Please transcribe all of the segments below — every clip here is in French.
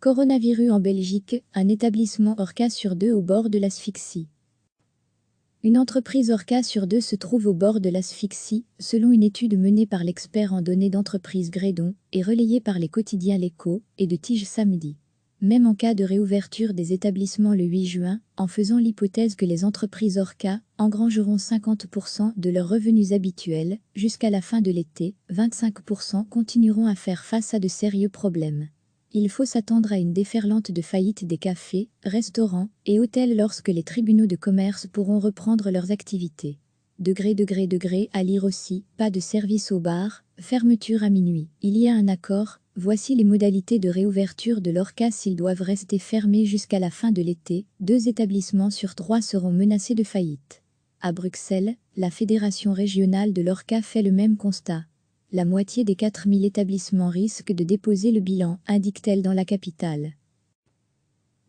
Coronavirus en Belgique, un établissement Orca sur 2 au bord de l'asphyxie. Une entreprise Orca sur 2 se trouve au bord de l'asphyxie, selon une étude menée par l'expert en données d'entreprise Grédon et relayée par les quotidiens L'Écho et de Tige samedi. Même en cas de réouverture des établissements le 8 juin, en faisant l'hypothèse que les entreprises Orca engrangeront 50% de leurs revenus habituels jusqu'à la fin de l'été, 25% continueront à faire face à de sérieux problèmes. Il faut s'attendre à une déferlante de faillites des cafés, restaurants et hôtels lorsque les tribunaux de commerce pourront reprendre leurs activités. Degré à lire aussi, pas de service au bar, fermeture à minuit. Il y a un accord, voici les modalités de réouverture de l'Orca s'ils doivent rester fermés jusqu'à la fin de l'été. 2 établissements sur 3 seront menacés de faillite. À Bruxelles, la Fédération régionale de l'Orca fait le même constat. La moitié des 4000 établissements risquent de déposer le bilan, indique-t-elle dans la capitale.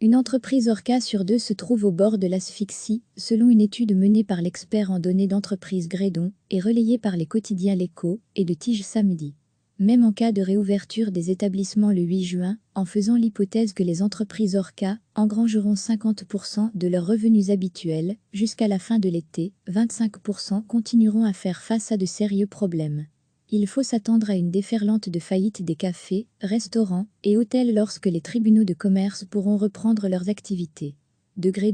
Une entreprise Orca sur 2 se trouve au bord de l'asphyxie, selon une étude menée par l'expert en données d'entreprise Grédon et relayée par les quotidiens L'Écho et de Tige samedi. Même en cas de réouverture des établissements le 8 juin, en faisant l'hypothèse que les entreprises Orca engrangeront 50% de leurs revenus habituels jusqu'à la fin de l'été, 25% continueront à faire face à de sérieux problèmes. Il faut s'attendre à une déferlante de faillites des cafés, restaurants et hôtels lorsque les tribunaux de commerce pourront reprendre leurs activités. Degré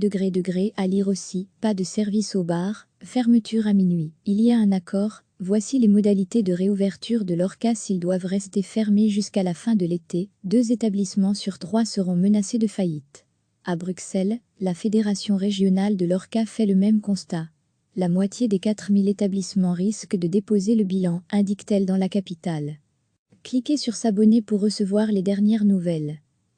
à lire aussi, pas de service au bar, fermeture à minuit. Il y a un accord, voici les modalités de réouverture de l'Orca s'ils doivent rester fermés jusqu'à la fin de l'été. 2 établissements sur 3 seront menacés de faillite. À Bruxelles, la Fédération régionale de l'Orca fait le même constat. La moitié des 4000 établissements risquent de déposer le bilan, indique-t-elle dans la capitale. Cliquez sur s'abonner pour recevoir les dernières nouvelles.